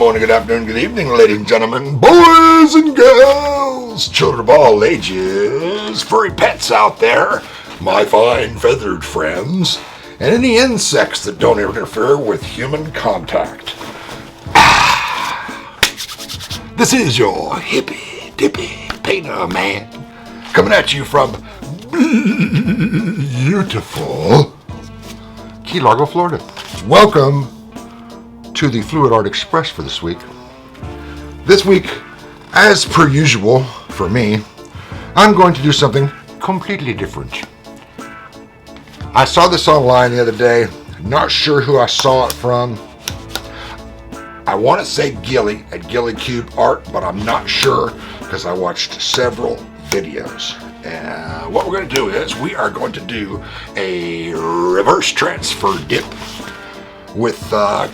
morning, good afternoon, good evening, ladies and gentlemen, boys and girls, children of all ages, furry pets out there, my fine feathered friends, and any insects that don't interfere with human contact. This is your Hippydippypainerman coming at you from beautiful Key Largo, Florida. Welcome to the Fluid Art Express for this week. This week, as per usual for me, I'm going to do something completely different. I saw this online the other day, not sure who I saw it from. I want to say Gilly at Gilly Cube Art, but I'm not sure because I watched several videos. And what we're going to do is we are going to do a reverse transfer dip with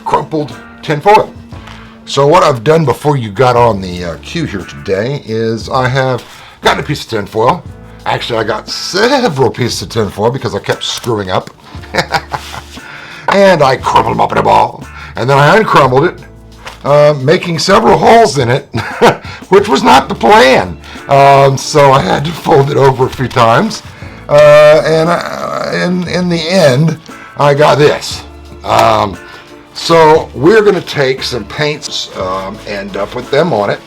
crumpled tinfoil. So what I've done before you got on the queue here today is I have gotten a piece of tinfoil. Actually, I got several pieces of tinfoil because I kept screwing up. And I crumpled them up in a ball. And then I uncrumbled it, making several holes in it, which was not the plan. So I had to fold it over a few times. And in the end, I got this. So we're going to take some paints and put them on it,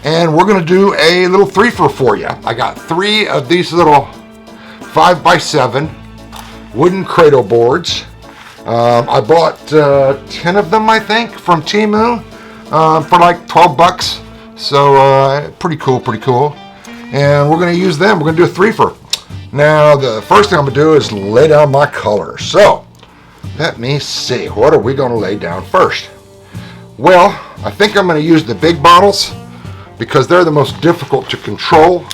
and we're going to do a little threefer for you. I got 3 of these little 5x7 wooden cradle boards. I bought 10 of them, I think, from Temu for like $12. So pretty cool. And we're going to use them. We're going to do a threefer. Now the first thing I'm going to do is lay down my color. So let me see, what are we going to lay down first? Well, I think I'm going to use the big bottles because they're the most difficult to control.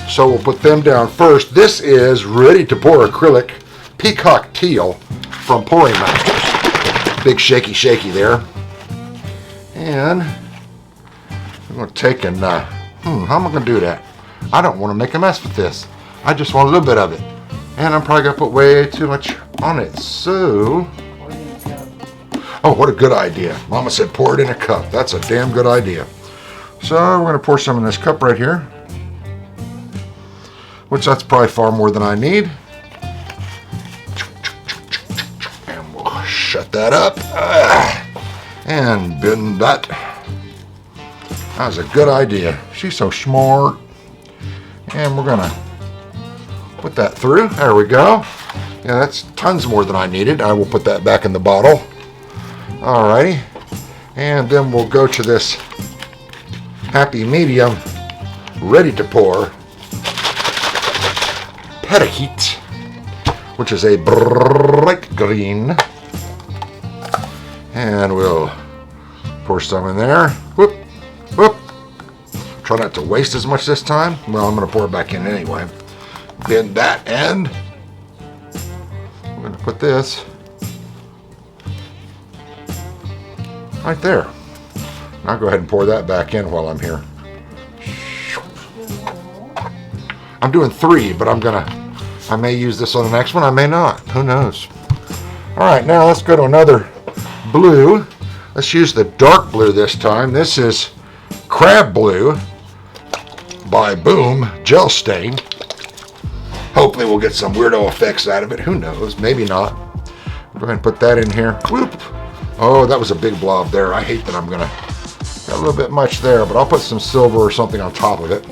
So we'll put them down first. This is ready to pour acrylic peacock teal from Pouring Masters. Big shaky there. And I'm going to take and, how am I going to do that? I don't want to make a mess with this. I just want a little bit of it. And I'm probably going to put way too much on it. So, oh, what a good idea. Mama said pour it in a cup. That's a damn good idea. So we're going to pour some in this cup right here, which that's probably far more than I need. And we'll shut that up and bend that. That was a good idea. She's so smart. And we're going to put that through. There we go. Yeah, that's tons more than I needed. I will put that back in the bottle. Alrighty. And then we'll go to this happy medium, ready to pour Petahit, which is a bright green. And we'll pour some in there. Whoop, whoop. Try not to waste as much this time. Well, I'm going to pour it back in anyway. Bend that end. I'm going to put this right there. I'll go ahead and pour that back in while I'm here. I'm doing 3, but I may use this on the next one. I may not. Who knows? All right, now let's go to another blue. Let's use the dark blue this time. This is Crab Blue by Boom Gel Stain. Hopefully we'll get some weirdo effects out of it. Who knows? Maybe not. Go ahead and put that in here. Whoop. Oh, that was a big blob there. I hate that I'm going to... Got a little bit much there, but I'll put some silver or something on top of it.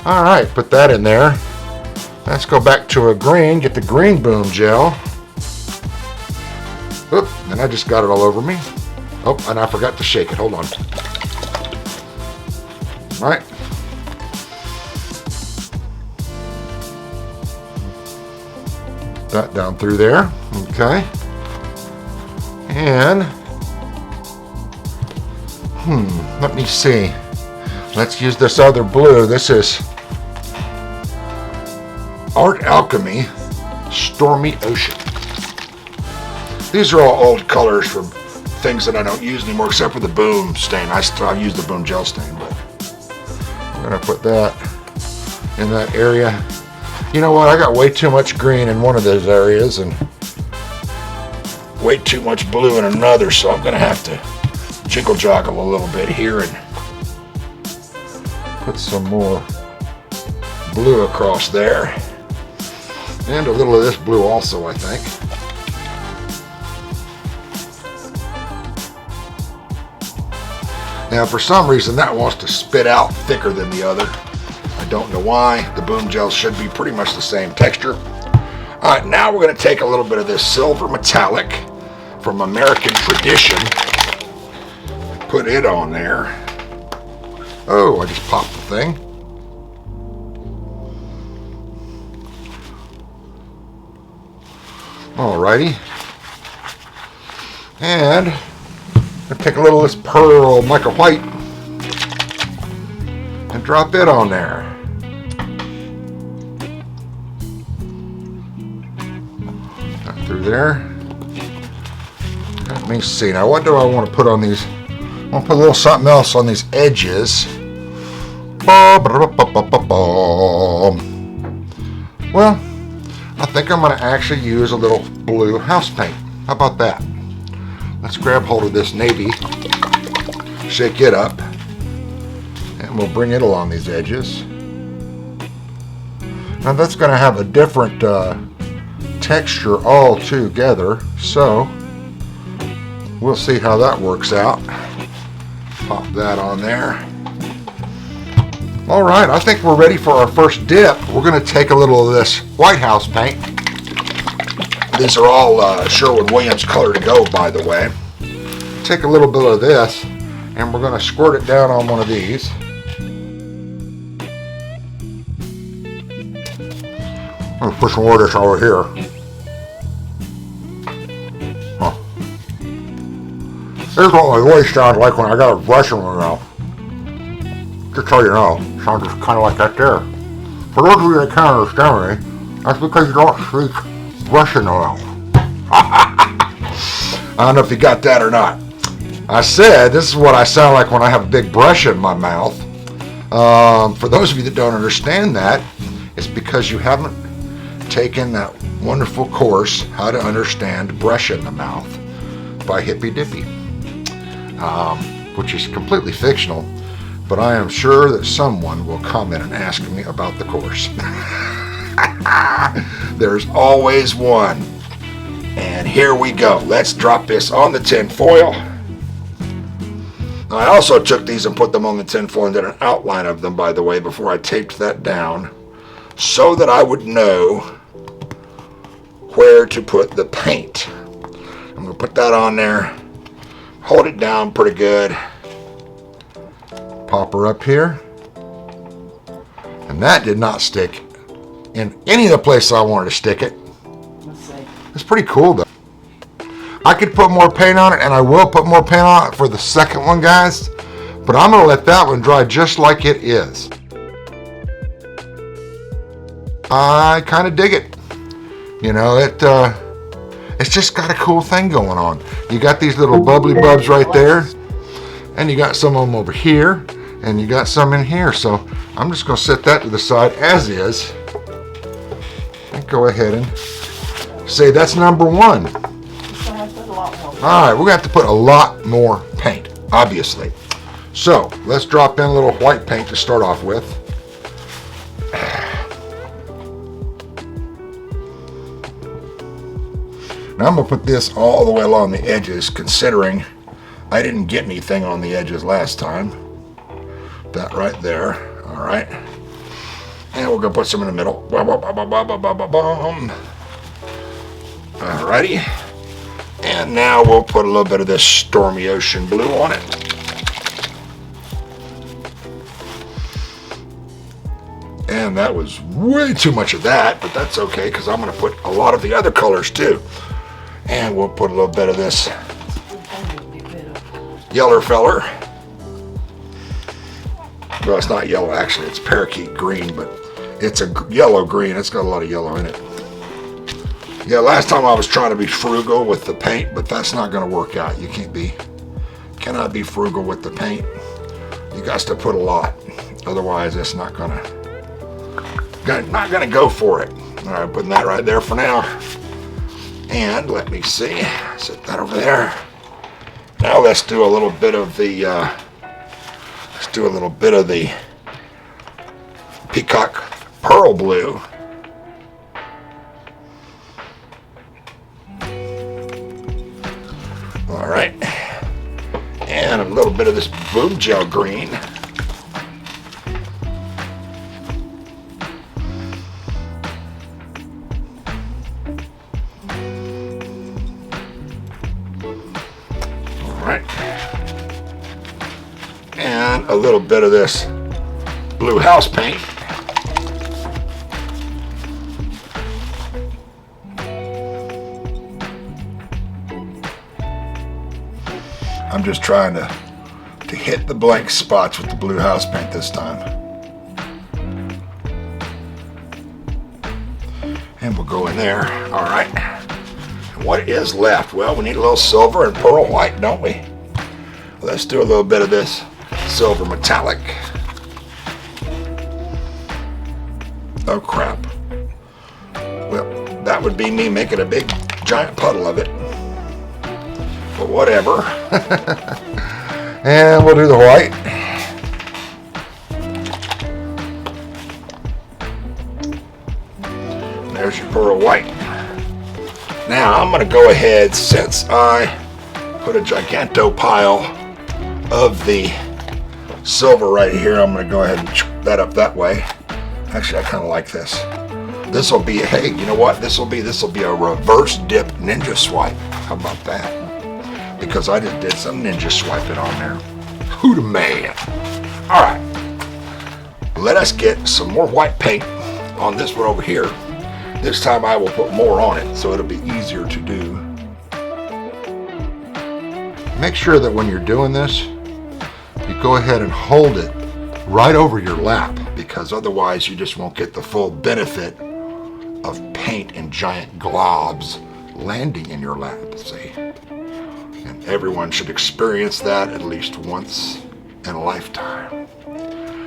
All right, put that in there. Let's go back to a green. Get the green Boom Gel. Oop, and I just got it all over me. Oh, and I forgot to shake it. Hold on. All right. That down through there. Okay. And let me see. Let's use this other blue. This is Art Alchemy Stormy Ocean. These are all old colors from things that I don't use anymore, except for the Boom stain. I still use the Boom Gel Stain, but I'm gonna put that in that area. You know what? I got way too much green in one of those areas and way too much blue in another, so I'm going to have to jiggle joggle a little bit here and put some more blue across there. And a little of this blue also, I think. Now, for some reason, that wants to spit out thicker than the other. I don't know why. The boom gels should be pretty much the same texture. All right, now we're going to take a little bit of this silver metallic from American Tradition. Put it on there. Oh, I just popped the thing. Alrighty. And I'll take a little of this pearl mica white and drop it on there. Got through there. Let me see. Now, what do I want to put on these? I want to put a little something else on these edges. Well, I think I'm going to actually use a little blue house paint. How about that? Let's grab hold of this navy, shake it up, and we'll bring it along these edges. Now that's going to have a different texture altogether, so we'll see how that works out. Pop that on there. All right, I think we're ready for our first dip. We're going to take a little of this White House paint. These are all Sherwin-Williams color to go, by the way. Take a little bit of this, and we're going to squirt it down on one of these. I'm going to put some more of this over here. Huh. Here's what my voice sounds like when I got a brush in my mouth. Just so you know, it sounds just kind of like that there. For those of you that can't understand me, that's because you don't speak Russian oil. I don't know if you got that or not. I said this is what I sound like when I have a big brush in my mouth. For those of you that don't understand that, it's because you haven't taken that wonderful course, How to Understand Brush in the Mouth by Hippydippy, which is completely fictional. But I am sure that someone will come in and ask me about the course. There's always one. And here we go. Let's drop this on the tin foil. I also took these and put them on the tin foil and did an outline of them, by the way, before I taped that down, so that I would know where to put the paint. I'm going to put that on there, hold it down pretty good. Pop her up here, and that did not stick in any of the places I wanted to stick it. Let's see. It's pretty cool though. I could put more paint on it, and I will put more paint on it for the second one, guys, but I'm going to let that one dry just like it is. I kind of dig it. You know, it's just got a cool thing going on. You got these little bubbly bubs right there, and you got some of them over here, and you got some in here. So I'm just going to set that to the side as is and go ahead and say that's number one. All right, we're going to have to put a lot more paint, obviously. So let's drop in a little white paint to start off with. Now I'm going to put this all the way along the edges, considering I didn't get anything on the edges last time. That right there. All right. And we're going to put some in the middle. All righty. And now we'll put a little bit of this Stormy Ocean blue on it. And that was way too much of that, but that's okay, because I'm going to put a lot of the other colors too. And we'll put a little bit of this yeller feller. Well, it's not yellow actually, it's parakeet green, but it's a yellow green. It's got a lot of yellow in it. Yeah, last time I was trying to be frugal with the paint, but that's not going to work out. You cannot be frugal with the paint. You got to put a lot, otherwise it's not going to go for it. All right, putting that right there for now. And let me see, set that over there. Now let's do a little bit of the peacock pearl blue. All right, and a little bit of this boom gel green. All right, and a little bit of this blue house paint. I'm just trying to hit the blank spots with the blue house paint this time. And we'll go in there. All right. And what is left? Well, we need a little silver and pearl white, don't we? Let's do a little bit of this silver metallic. Oh, crap. Well, that would be me making a big giant puddle of it. But whatever. And we'll do the white. There's your pearl white. Now I'm going to go ahead, since I put a giganto pile of the silver right here, I'm going to go ahead and chop that up that way. Actually, I kind of like this. This will be, hey, you know what? This will be a reverse dip ninja swipe. How about that? Because I just did some ninja swiping on there. Who the man? All right, let us get some more white paint on this one over here. This time I will put more on it, so it'll be easier to do. Make sure that when you're doing this, you go ahead and hold it right over your lap, because otherwise you just won't get the full benefit of paint in giant globs landing in your lap, see? And everyone should experience that at least once in a lifetime.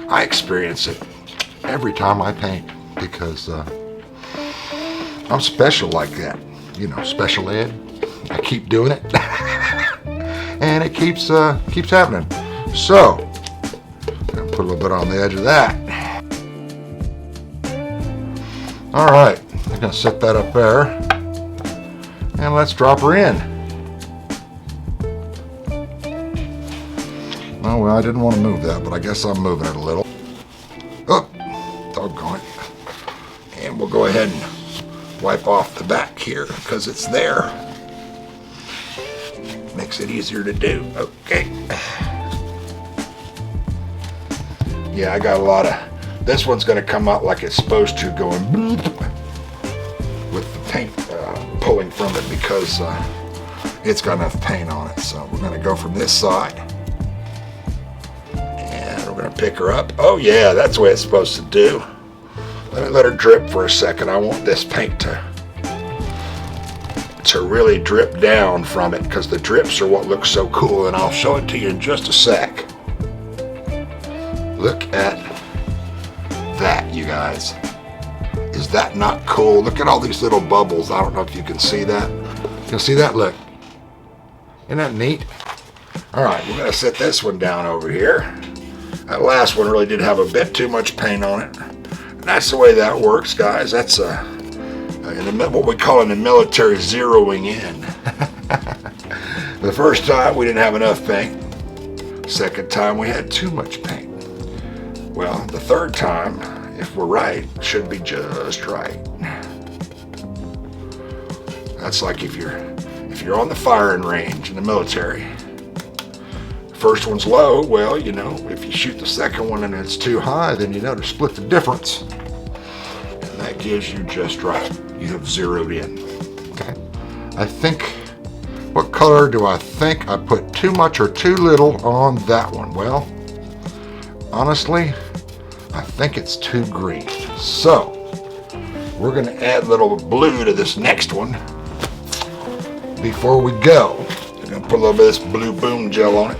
I experience it every time I paint because I'm special like that. You know, special ed. I keep doing it. And it keeps happening. So, I'm gonna put a little bit on the edge of that. All right, I'm gonna set that up there. And let's drop her in. Oh, well, I didn't want to move that, but I guess I'm moving it a little. Oh, doggone it. And we'll go ahead and wipe off the back here because it's there. Makes it easier to do. Okay. Yeah, I got a lot of, this one's going to come out like it's supposed to, going bloop with the paint pulling from it because it's got enough paint on it. So we're going to go from this side. We're going to pick her up. Oh yeah, that's the way it's supposed to do. Let me let her drip for a second. I want this paint to really drip down from it because the drips are what looks so cool, and I'll show it to you in just a sec. Look at that, you guys. Is that not cool? Look at all these little bubbles. I don't know if you can see that. You can see that? Look. Isn't that neat? All right, we're going to set this one down over here. That last one really did have a bit too much paint on it. And that's the way that works, guys. That's what we call in the military zeroing in. The first time we didn't have enough paint. Second time we had too much paint. Well, the third time, if we're right, should be just right. That's like if you're on the firing range in the military. First one's low, well, you know, if you shoot the second one and it's too high, then you know to split the difference. And that gives you just right. You have zeroed in. Okay. I think, what color do I think I put too much or too little on that one? Well, honestly, I think it's too green. So, we're going to add a little blue to this next one before we go. I'm going to put a little bit of this blue boom gel on it.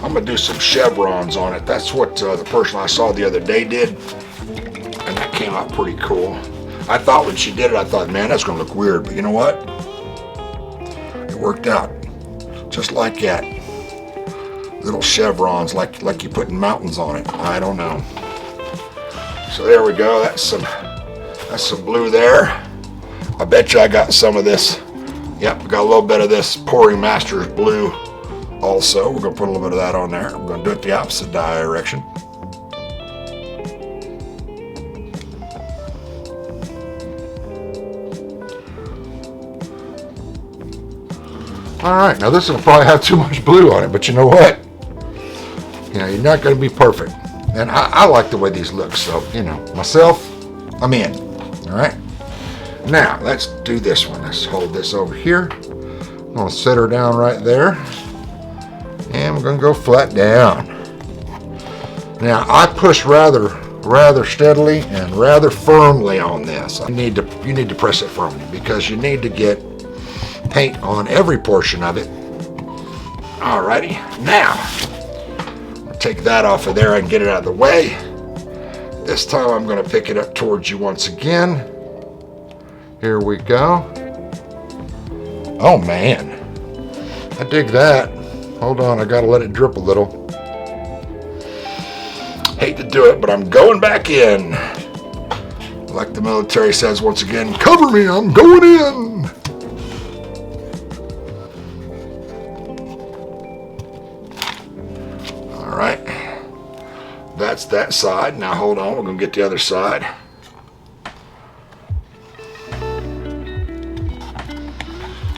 I'm going to do some chevrons on it. That's what the person I saw the other day did. And that came out pretty cool. I thought when she did it, I thought, man, that's going to look weird. But you know what? It worked out. Just like that. Little chevrons like you're putting mountains on it. I don't know. So there we go. That's some blue there. I bet you I got some of this. Yep, got a little bit of this Pouring Masters blue also. We're going to put a little bit of that on there. We're going to do it the opposite direction. All right, now this will probably have too much blue on it, but you know what? You know, you're not going to be perfect. And I like the way these look, so, you know, myself, I'm in. All right? Now, let's do this one. Let's hold this over here. I'm going to set her down right there. And we're going to go flat down. Now, I push rather steadily and rather firmly on this. You need to press it firmly because you need to get paint on every portion of it. Alrighty, now I'll take that off of there and get it out of the way. This time I'm going to pick it up towards you once again. Here we go. Oh man, I dig that. Hold on, I gotta let it drip a little. Hate to do it, but I'm going back in. Like the military says once again, cover me, I'm going in. All right, that's that side. Now hold on, we're gonna get the other side.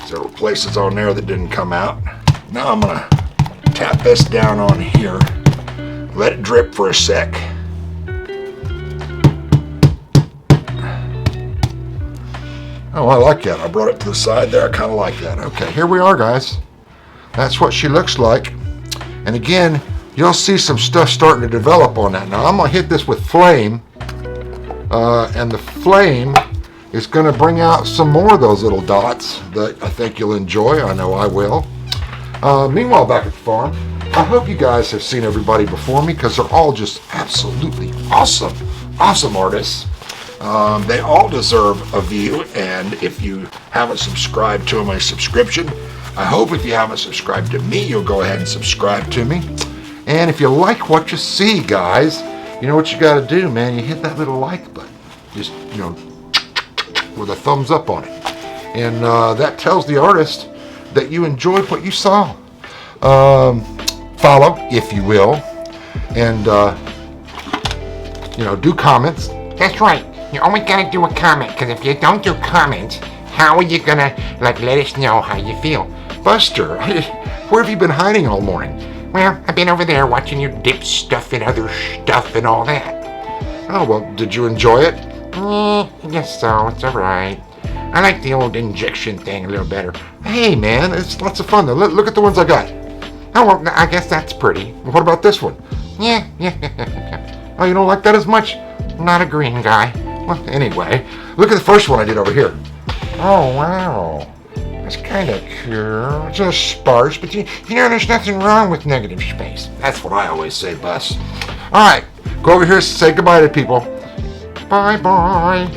Several places on there that didn't come out. Now I'm gonna tap this down on here. Let it drip for a sec. Oh, I like that. I brought it to the side there. I kind of like that. Okay, here we are, guys. That's what she looks like. And again, you'll see some stuff starting to develop on that. Now I'm gonna hit this with flame, and the flame is going to bring out some more of those little dots that I think you'll enjoy. I know I will. Meanwhile, back at the farm, I hope you guys have seen everybody before me because they're all just absolutely awesome artists. They all deserve a view, and if you haven't subscribed to my subscription, I hope if you haven't subscribed to me, you'll go ahead and subscribe to me. And if you like what you see, guys, you know what you got to do, man. You hit that little like button. Just, you know, with a thumbs up on it, and that tells the artist that you enjoyed what you saw. Follow, if you will, and you know, do comments. That's right. You only gotta do a comment, because if you don't do comments, how are you gonna let us know how you feel? Buster, where have you been hiding all morning? Well, I've been over there watching you dip stuff in other stuff and all that. Oh well, did you enjoy it? I guess so. It's alright. I like the old injection thing a little better. Hey man, it's lots of fun though. Look at the ones I got. Oh, well, I guess that's pretty. What about this one? Yeah. Oh, you don't like that as much? Not a green guy. Well, anyway, look at the first one I did over here. Oh, wow. That's kind of cool. It's just sparse, but you know, there's nothing wrong with negative space. That's what I always say, Bus. All right, go over here and say goodbye to people. Bye-bye.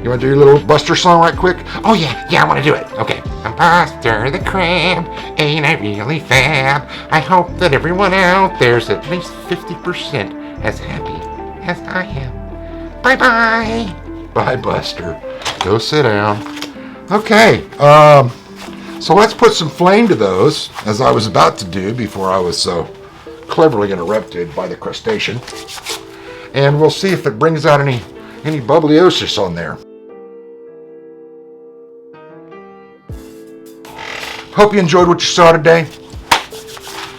You want to do your little Buster song right quick? Oh, yeah, I want to do it. Okay. I'm Buster the Crab. Ain't I really fab? I hope that everyone out there's at least 50% as happy as I am. Bye-bye. Bye, Buster. Go sit down. Okay, so let's put some flame to those, as I was about to do before I was so cleverly interrupted by the crustacean. And we'll see if it brings out any bubbliosis on there. Hope you enjoyed what you saw today.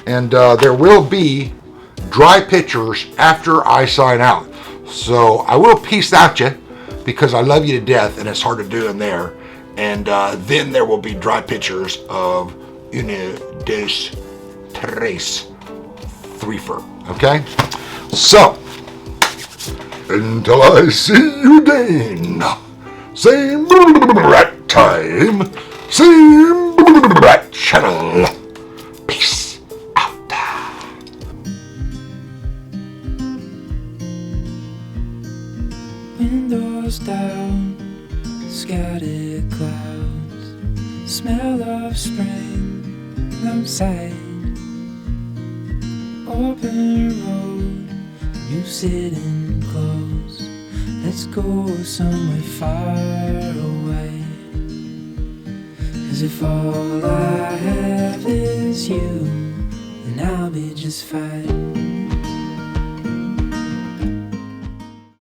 And there will be dry pictures after I sign out. So I will peace out you because I love you to death and it's hard to do in there. And then there will be dry pictures of Uno, Dos, Tres, Threefer. Okay? So, until I see you again, same rat time, same rat channel. Peace out. Windows down, scattered clouds, smell of spring campsite, open road, you sitting close. Let's go somewhere far away. 'Cause if all I have is you, then I'll be just fine.